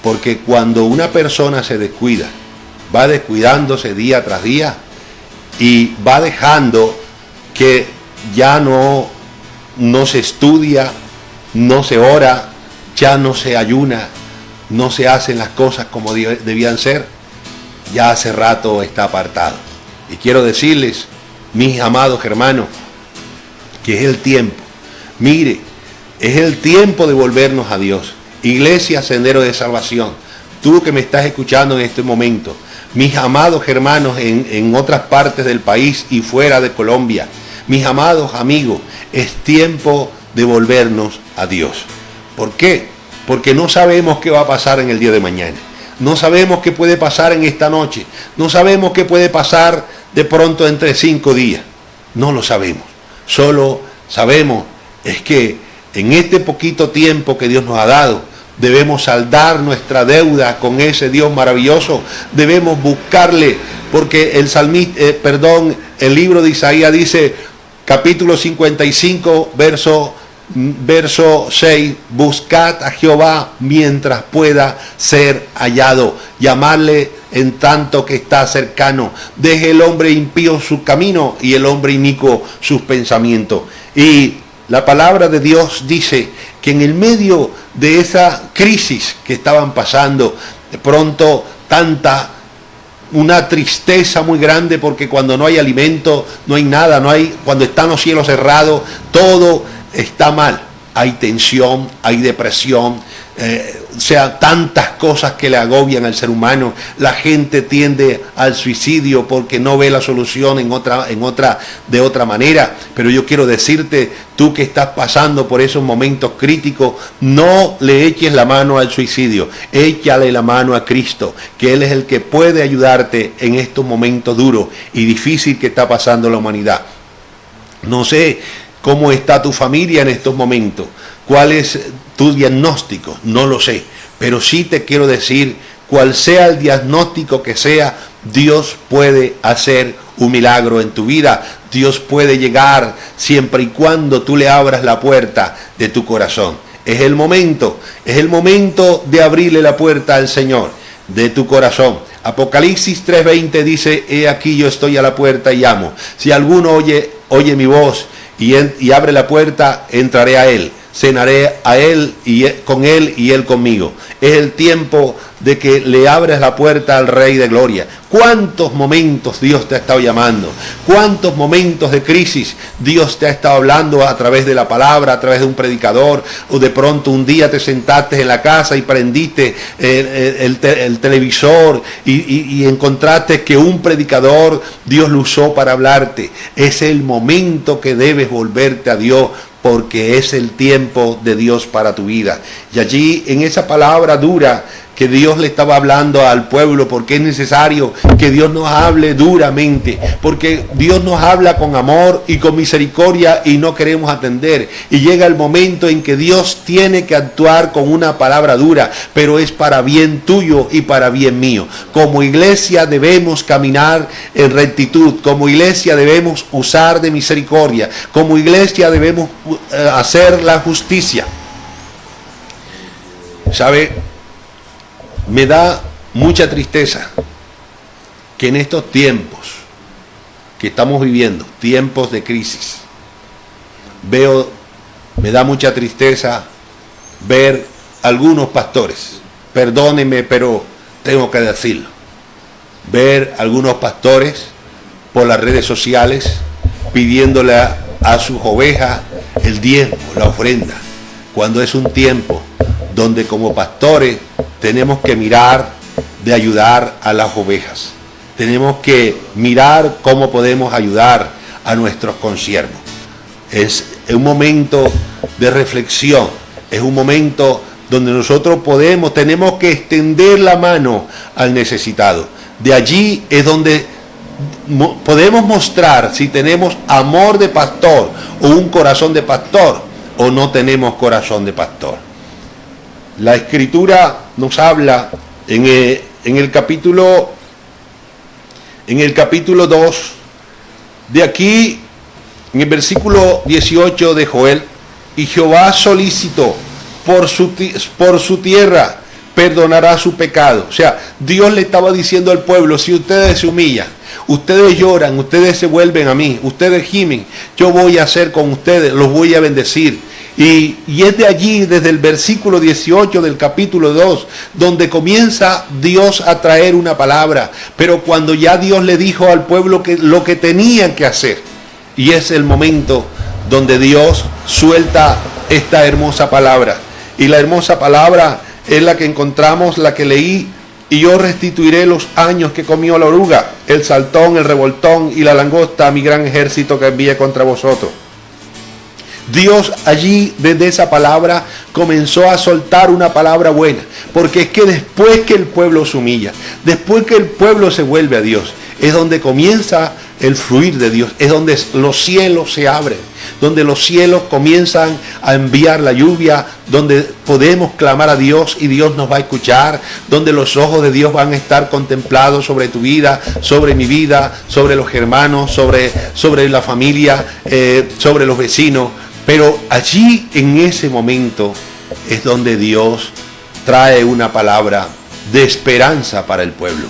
Speaker 1: Porque cuando una persona se descuida, va descuidándose día tras día y va dejando que ya no se estudia, no se ora, ya no se ayuna, no se hacen las cosas como debían ser, ya hace rato está apartado. Y quiero decirles, mis amados hermanos, que es el tiempo. Mire, es el tiempo de volvernos a Dios. Iglesia Sendero de Salvación, tú que me estás escuchando en este momento, mis amados hermanos en otras partes del país y fuera de Colombia, mis amados amigos, es tiempo de volvernos a Dios. ¿Por qué? Porque no sabemos qué va a pasar en el día de mañana. No sabemos qué puede pasar en esta noche. No sabemos qué puede pasar de pronto entre 5 días. No lo sabemos. Solo sabemos es que en este poquito tiempo que Dios nos ha dado, debemos saldar nuestra deuda con ese Dios maravilloso. Debemos buscarle, porque el libro de Isaías dice, capítulo 55, verso 6, buscad a Jehová mientras pueda ser hallado, llamarle en tanto que está cercano. Deje el hombre impío su camino y el hombre inicuo sus pensamientos. Y la palabra de Dios dice que en el medio de esa crisis que estaban pasando, de pronto una tristeza muy grande, porque cuando no hay alimento, no hay nada, cuando están los cielos cerrados, todo está mal. Hay tensión, hay depresión, sea, tantas cosas que le agobian al ser humano. La gente tiende al suicidio porque no ve la solución de otra manera. Pero yo quiero decirte, tú que estás pasando por esos momentos críticos, no le eches la mano al suicidio, échale la mano a Cristo, que Él es el que puede ayudarte en estos momentos duros y difíciles que está pasando la humanidad. No sé cómo está tu familia en estos momentos, cuál es tu diagnóstico, no lo sé, pero sí te quiero decir, cual sea el diagnóstico que sea, Dios puede hacer un milagro en tu vida. Dios puede llegar siempre y cuando tú le abras la puerta de tu corazón. Es el momento de abrirle la puerta al Señor de tu corazón. Apocalipsis 3:20 dice: he aquí yo estoy a la puerta y llamo. Si alguno oye mi voz y abre la puerta, entraré a él, cenaré a él con él y él conmigo. Es el tiempo de que le abres la puerta al Rey de Gloria. ¿Cuántos momentos Dios te ha estado llamando? ¿Cuántos momentos de crisis Dios te ha estado hablando a través de la palabra, a través de un predicador? O de pronto un día te sentaste en la casa y prendiste el televisor y encontraste que un predicador Dios lo usó para hablarte. Es el momento que debes volverte a Dios, porque es el tiempo de Dios para tu vida. Y allí, en esa palabra dura que Dios le estaba hablando al pueblo, porque es necesario que Dios nos hable duramente, porque Dios nos habla con amor y con misericordia y no queremos atender. Y llega el momento en que Dios tiene que actuar con una palabra dura, pero es para bien tuyo y para bien mío. Como iglesia debemos caminar en rectitud, como iglesia debemos usar de misericordia, como iglesia debemos hacer la justicia. ¿Sabe? Me da mucha tristeza que en estos tiempos que estamos viviendo, tiempos de crisis, me da mucha tristeza ver algunos pastores, perdónenme, pero tengo que decirlo, ver algunos pastores por las redes sociales pidiéndole a sus ovejas el diezmo, la ofrenda, cuando es un tiempo donde como pastores tenemos que mirar de ayudar a las ovejas. Tenemos que mirar cómo podemos ayudar a nuestros consiervos. Es un momento de reflexión, es un momento donde nosotros tenemos que extender la mano al necesitado. De allí es donde podemos mostrar si tenemos amor de pastor o un corazón de pastor o no tenemos corazón de pastor. La Escritura nos habla en el capítulo 2, de aquí, en el versículo 18 de Joel: y Jehová solicitó por su tierra, perdonará su pecado. O sea, Dios le estaba diciendo al pueblo: si ustedes se humillan, ustedes lloran, ustedes se vuelven a mí, ustedes gimen, yo voy a hacer con ustedes, los voy a bendecir. Y es de allí, desde el versículo 18 del capítulo 2, donde comienza Dios a traer una palabra. Pero cuando ya Dios le dijo al pueblo lo que tenían que hacer, y es el momento donde Dios suelta esta hermosa palabra. Y la hermosa palabra es la que encontramos, la que leí: y yo restituiré los años que comió la oruga, el saltón, el revoltón y la langosta a mi gran ejército que envié contra vosotros. Dios allí, desde esa palabra, comenzó a soltar una palabra buena, porque es que después que el pueblo se humilla, después que el pueblo se vuelve a Dios, es donde comienza el fluir de Dios, es donde los cielos se abren, donde los cielos comienzan a enviar la lluvia, donde podemos clamar a Dios y Dios nos va a escuchar, donde los ojos de Dios van a estar contemplados sobre tu vida, sobre mi vida, sobre los hermanos, sobre la familia, sobre los vecinos. Pero allí, en ese momento, es donde Dios trae una palabra de esperanza para el pueblo.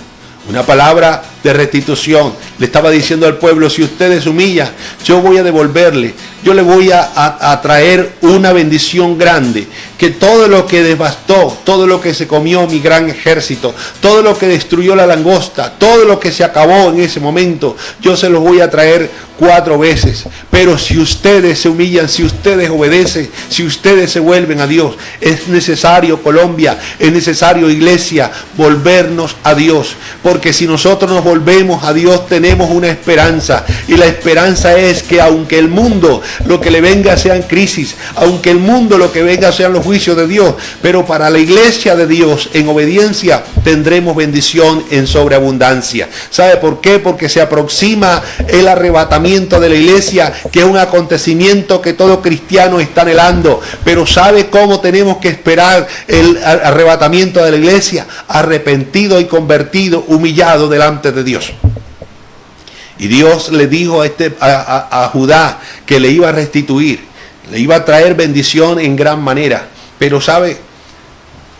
Speaker 1: Una palabra de de restitución. Le estaba diciendo al pueblo, si ustedes se humillan, yo voy a devolverle, yo le voy a traer una bendición grande, que todo lo que devastó, todo lo que se comió mi gran ejército, todo lo que destruyó la langosta, todo lo que se acabó en ese momento, yo se los voy a traer 4 veces. Pero si ustedes se humillan, si ustedes obedecen, si ustedes se vuelven a Dios, es necesario, Colombia, es necesario, iglesia, volvernos a Dios, porque si nosotros nos volvemos a Dios tenemos una esperanza, y la esperanza es que aunque el mundo lo que le venga sean crisis, aunque el mundo lo que venga sean los juicios de Dios, pero para la iglesia de Dios en obediencia tendremos bendición en sobreabundancia. ¿Sabe por qué? Porque se aproxima el arrebatamiento de la iglesia, que es un acontecimiento que todo cristiano está anhelando. Pero ¿sabe cómo tenemos que esperar el arrebatamiento de la iglesia? Arrepentido y convertido, humillado delante de Dios. Y Dios le dijo a Judá que le iba a restituir, le iba a traer bendición en gran manera. Pero ¿sabe?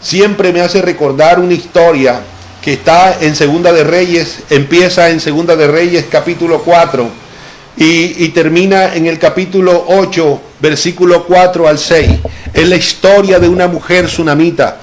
Speaker 1: Siempre me hace recordar una historia que está en Segunda de Reyes, empieza en Segunda de Reyes capítulo 4 y termina en el capítulo 8, versículo 4 al 6. Es la historia de una mujer sunamita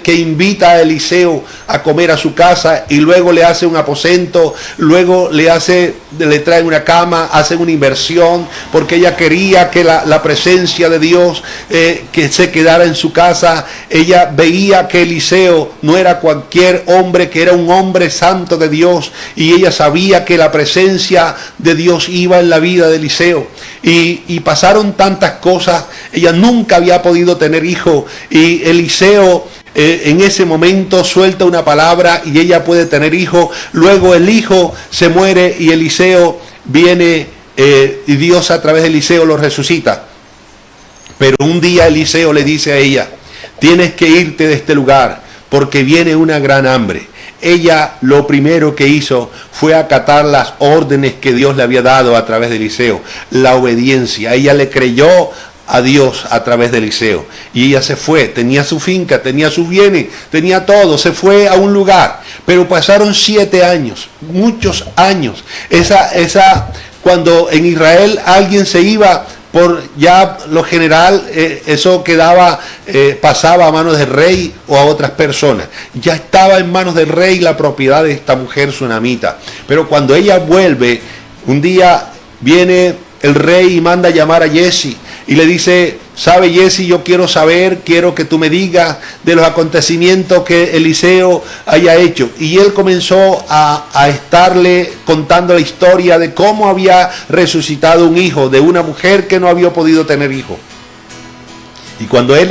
Speaker 1: que invita a Eliseo a comer a su casa y luego le hace un aposento, luego le trae una cama, hace una inversión, porque ella quería que la presencia de Dios que se quedara en su casa. Ella veía que Eliseo no era cualquier hombre, que era un hombre santo de Dios, y ella sabía que la presencia de Dios iba en la vida de Eliseo. Y pasaron tantas cosas, ella nunca había podido tener hijo, y Eliseo en ese momento suelta una palabra y ella puede tener hijo. Luego el hijo se muere y Eliseo viene y Dios a través de Eliseo lo resucita. Pero un día Eliseo le dice a ella, tienes que irte de este lugar porque viene una gran hambre. Ella lo primero que hizo fue acatar las órdenes que Dios le había dado a través de Eliseo, la obediencia. Ella le creyó a Dios a través de Eliseo y ella se fue, tenía su finca, tenía sus bienes, tenía todo, se fue a un lugar. Pero pasaron 7 años, muchos años. Cuando en Israel alguien se iba, por ya lo general eso pasaba a manos del rey o a otras personas. Ya estaba en manos del rey la propiedad de esta mujer sunamita. Pero cuando ella vuelve, un día viene el rey y manda a llamar a Jesse y le dice, sabe Jesse, yo quiero que tú me digas de los acontecimientos que Eliseo haya hecho. Y él comenzó a estarle contando la historia de cómo había resucitado un hijo de una mujer que no había podido tener hijo. Y cuando él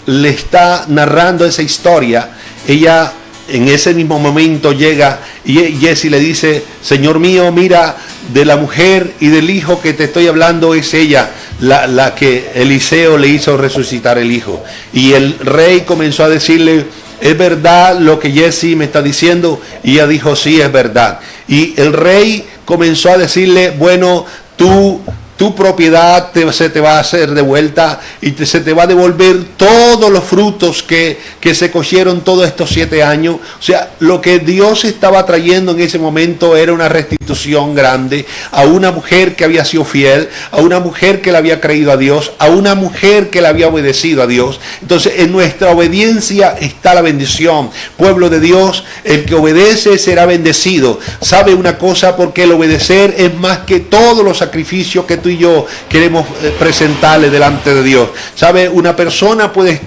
Speaker 1: le está narrando esa historia, ella en ese mismo momento llega y Jesse le dice, Señor mío, mira, de la mujer y del hijo que te estoy hablando es ella, la que Eliseo le hizo resucitar el hijo. Y el rey comenzó a decirle, ¿es verdad lo que Jesse me está diciendo? Y ella dijo, sí, es verdad. Y el rey comenzó a decirle, bueno, tu propiedad se te va a hacer de vuelta y se te va a devolver todos los frutos que se cogieron todos estos 7 años. O sea, lo que Dios estaba trayendo en ese momento era una restitución grande a una mujer que había sido fiel, a una mujer que le había creído a Dios, a una mujer que le había obedecido a Dios. Entonces, en nuestra obediencia está la bendición. Pueblo de Dios, el que obedece será bendecido. ¿Sabe una cosa? Porque el obedecer es más que todos los sacrificios que tú y yo queremos presentarle delante de Dios. ¿Sabe? Una persona puede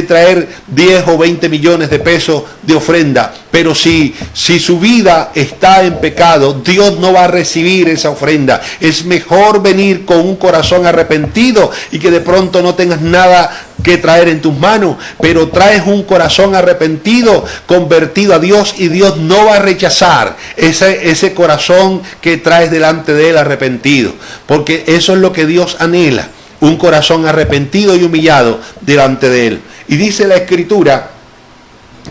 Speaker 1: traer 10 o 20 millones de pesos de ofrenda, pero si su vida está en pecado, Dios no va a recibir esa ofrenda. Es mejor venir con un corazón arrepentido y que de pronto no tengas nada que traer en tus manos, pero traes un corazón arrepentido, convertido a Dios, y Dios no va a rechazar ese corazón que traes delante de Él arrepentido, porque eso es lo que Dios anhela, un corazón arrepentido y humillado delante de Él. Y dice la Escritura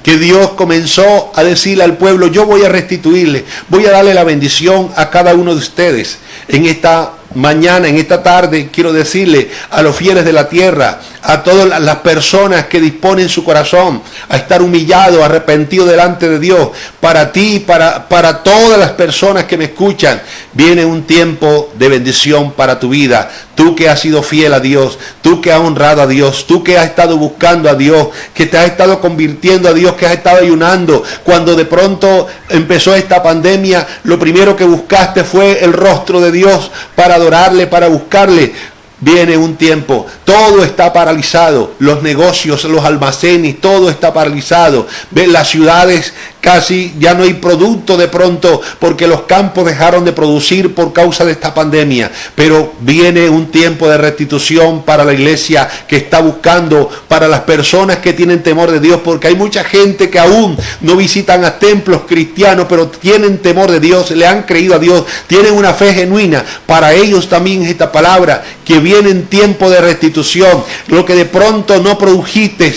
Speaker 1: que Dios comenzó a decirle al pueblo, yo voy a restituirle, voy a darle la bendición a cada uno de ustedes en esta mañana, en esta tarde, quiero decirle a los fieles de la tierra, a todas las personas que disponen su corazón a estar humillado, arrepentido delante de Dios, para ti, para todas las personas que me escuchan, viene un tiempo de bendición para tu vida. Tú que has sido fiel a Dios, tú que has honrado a Dios, tú que has estado buscando a Dios, que te has estado convirtiendo a Dios, que has estado ayunando. Cuando de pronto empezó esta pandemia, lo primero que buscaste fue el rostro de Dios para adorarle, para buscarle. Viene un tiempo, todo está paralizado, los negocios, los almacenes, todo está paralizado. Ven, las ciudades casi ya no hay producto de pronto porque los campos dejaron de producir por causa de esta pandemia. Pero viene un tiempo de restitución para la iglesia que está buscando, para las personas que tienen temor de Dios, porque hay mucha gente que aún no visitan a templos cristianos, pero tienen temor de Dios, le han creído a Dios, tienen una fe genuina. Para ellos también es esta palabra, que viene en tiempo de restitución. Lo que de pronto no produjiste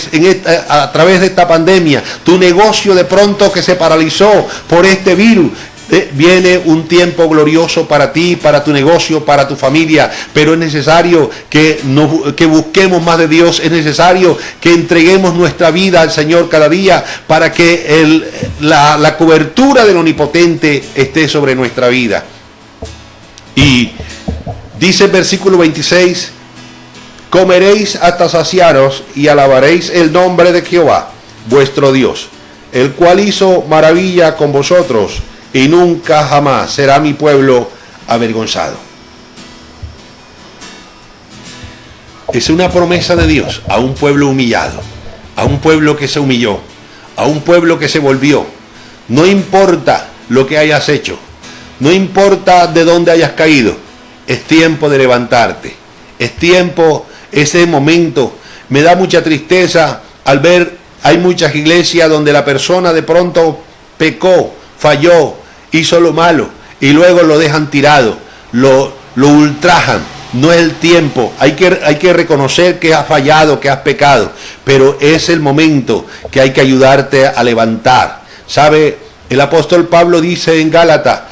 Speaker 1: a través de esta pandemia, tu negocio de pronto que se paralizó por este virus, viene un tiempo glorioso para ti, para tu negocio, para tu familia. Pero es necesario que busquemos más de Dios, es necesario que entreguemos nuestra vida al Señor cada día para que la cobertura del Omnipotente esté sobre nuestra vida. Y dice el versículo 26, comeréis hasta saciaros y alabaréis el nombre de Jehová, vuestro Dios, el cual hizo maravilla con vosotros, y nunca jamás será mi pueblo avergonzado. Es una promesa de Dios a un pueblo humillado, a un pueblo que se humilló, a un pueblo que se volvió. No importa lo que hayas hecho, no importa de dónde hayas caído, es tiempo de levantarte, es tiempo, ese momento. Me da mucha tristeza al ver, hay muchas iglesias donde la persona de pronto pecó, falló, hizo lo malo y luego lo dejan tirado, lo ultrajan. No es el tiempo, hay que reconocer que has fallado, que has pecado, pero es el momento que hay que ayudarte a levantar. ¿Sabe? El apóstol Pablo dice en Gálatas,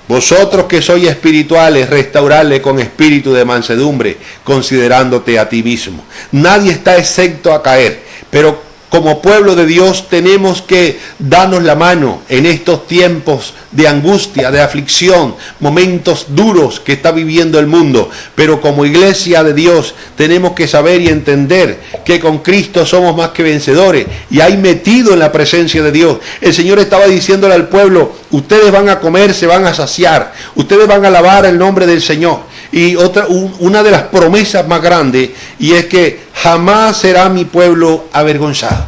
Speaker 1: vosotros que sois espirituales, restaurarle con espíritu de mansedumbre, considerándote a ti mismo. Nadie está exento a caer, pero como pueblo de Dios tenemos que darnos la mano en estos tiempos de angustia, de aflicción, momentos duros que está viviendo el mundo. Pero como iglesia de Dios tenemos que saber y entender que con Cristo somos más que vencedores y hay metido en la presencia de Dios. El Señor estaba diciéndole al pueblo, ustedes van a comer, se van a saciar, ustedes van a alabar el nombre del Señor. Y una de las promesas más grandes, y es que jamás será mi pueblo avergonzado.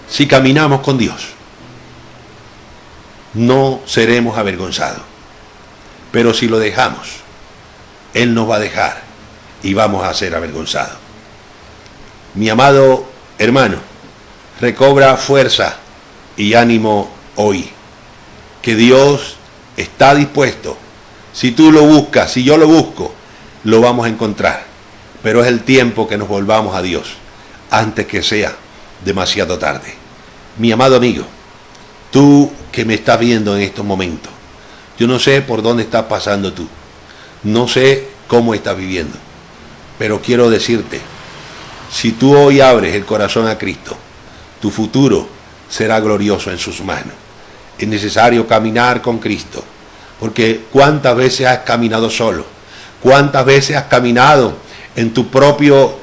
Speaker 1: Si caminamos con Dios, no seremos avergonzados. Pero si lo dejamos, Él nos va a dejar y vamos a ser avergonzados. Mi amado hermano, recobra fuerza y ánimo hoy. Que Dios está dispuesto. Si tú lo buscas, si yo lo busco, lo vamos a encontrar. Pero es el tiempo que nos volvamos a Dios antes que sea demasiado tarde. Mi amado amigo, tú que me estás viendo en estos momentos, yo no sé por dónde estás pasando tú, no sé cómo estás viviendo, pero quiero decirte, si tú hoy abres el corazón a Cristo, tu futuro será glorioso en sus manos. Es necesario caminar con Cristo, porque cuántas veces has caminado solo, cuántas veces has caminado en tu propio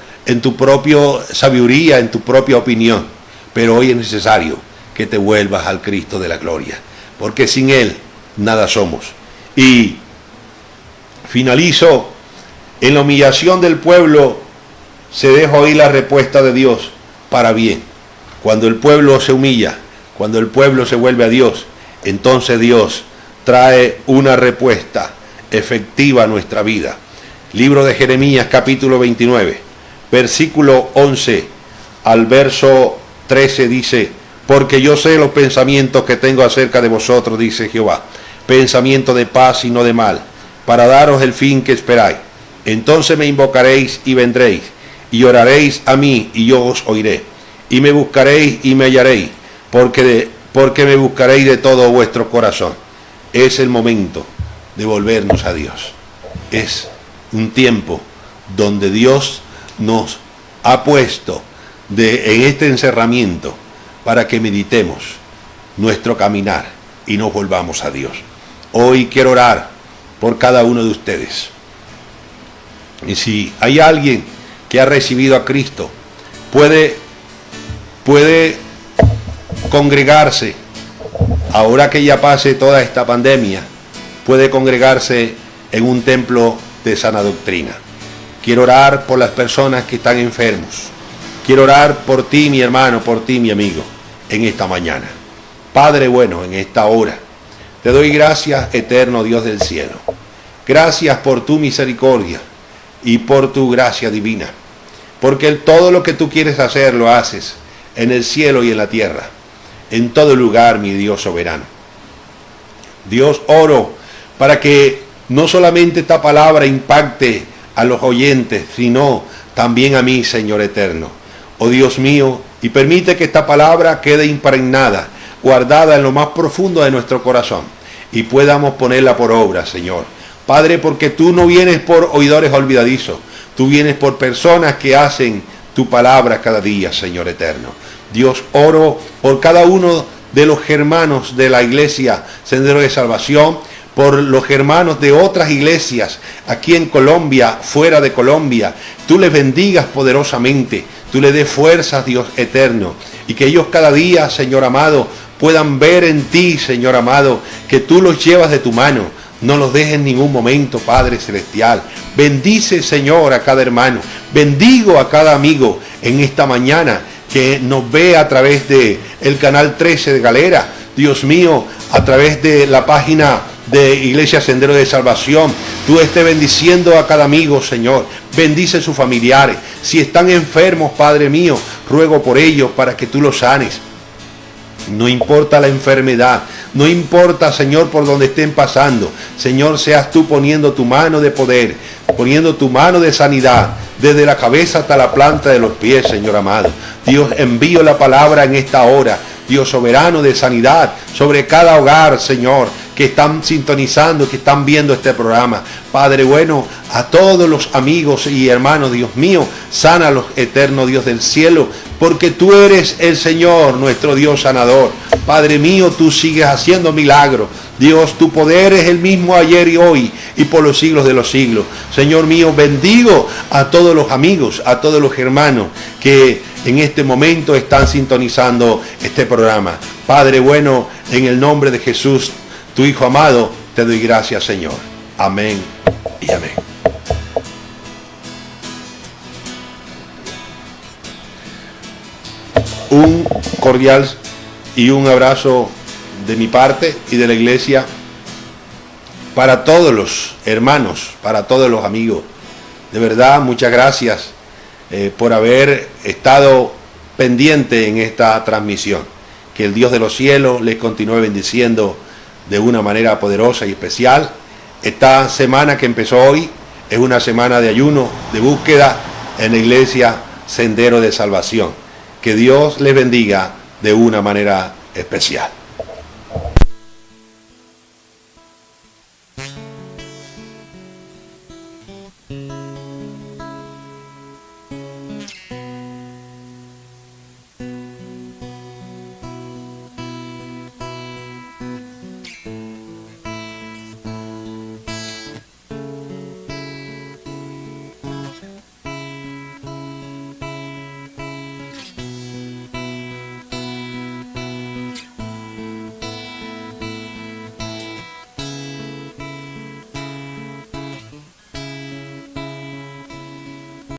Speaker 1: sabiduría, en tu propia opinión, pero hoy es necesario que te vuelvas al Cristo de la gloria, porque sin Él nada somos. Y finalizo, en la humillación del pueblo se deja oír la respuesta de Dios para bien. Cuando el pueblo se humilla, cuando el pueblo se vuelve a Dios, entonces Dios trae una respuesta efectiva a nuestra vida. Libro de Jeremías, capítulo 29, versículo 11 al verso 13 dice, porque yo sé los pensamientos que tengo acerca de vosotros, dice Jehová, pensamiento de paz y no de mal, para daros el fin que esperáis. Entonces me invocaréis y vendréis, y oraréis a mí y yo os oiré, y me buscaréis y me hallaréis, porque me buscaréis de todo vuestro corazón. Es el momento de volvernos a Dios. Es un tiempo donde Dios nos ha puesto en este encerramiento para que meditemos nuestro caminar y nos volvamos a Dios. Hoy quiero orar por cada uno de ustedes. Y si hay alguien que ha recibido a Cristo, puede congregarse, ahora que ya pase toda esta pandemia, puede congregarse en un templo de sana doctrina. Quiero orar por las personas que están enfermos. Quiero orar por ti, mi hermano, por ti, mi amigo, en esta mañana. Padre bueno, en esta hora, te doy gracias, eterno Dios del cielo. Gracias por tu misericordia y por tu gracia divina. Porque todo lo que tú quieres hacer, lo haces en el cielo y en la tierra. En todo lugar, mi Dios soberano. Dios, oro para que no solamente esta palabra impacte a los oyentes, sino también a mí, Señor eterno. Oh Dios mío, y permite que esta palabra quede impregnada, guardada en lo más profundo de nuestro corazón, y podamos ponerla por obra, Señor. Padre, porque tú no vienes por oidores olvidadizos, tú vienes por personas que hacen tu palabra cada día, Señor eterno. Dios, oro por cada uno de los hermanos de la iglesia Sendero de Salvación, por los hermanos de otras iglesias aquí en Colombia, fuera de Colombia. Tú les bendigas poderosamente, tú les des fuerzas, Dios eterno, y que ellos cada día, Señor amado, puedan ver en ti, Señor amado, que tú los llevas de tu mano. No los dejes en ningún momento, Padre Celestial. Bendice, Señor, a cada hermano. Bendigo a cada amigo en esta mañana que nos ve a través de el canal 13 de Galera. Dios mío, a través de la página de Iglesia Sendero de Salvación. Tú estés bendiciendo a cada amigo, Señor. Bendice a sus familiares. Si están enfermos, Padre mío, ruego por ellos para que tú los sanes. No importa la enfermedad, no importa, Señor, por donde estén pasando. Señor, seas tú poniendo tu mano de poder, poniendo tu mano de sanidad, desde la cabeza hasta la planta de los pies, Señor amado. Dios, envío la palabra en esta hora, Dios soberano, de sanidad sobre cada hogar, Señor, que están sintonizando, que están viendo este programa. Padre bueno, a todos los amigos y hermanos, Dios mío, sánalos, eterno Dios del cielo, porque tú eres el Señor, nuestro Dios sanador. Padre mío, tú sigues haciendo milagros. Dios, tu poder es el mismo ayer y hoy y por los siglos de los siglos. Señor mío, bendigo a todos los amigos, a todos los hermanos que en este momento están sintonizando este programa. Padre bueno, en el nombre de Jesús, tu Hijo amado, te doy gracias, Señor. Amén y amén. Un cordial y un abrazo de mi parte y de la iglesia para todos los hermanos, para todos los amigos. De verdad, muchas gracias por haber estado pendiente en esta transmisión. Que el Dios de los cielos les continúe bendiciendo de una manera poderosa y especial. Esta semana que empezó hoy es una semana de ayuno, de búsqueda en la iglesia Sendero de Salvación. Que Dios les bendiga de una manera especial.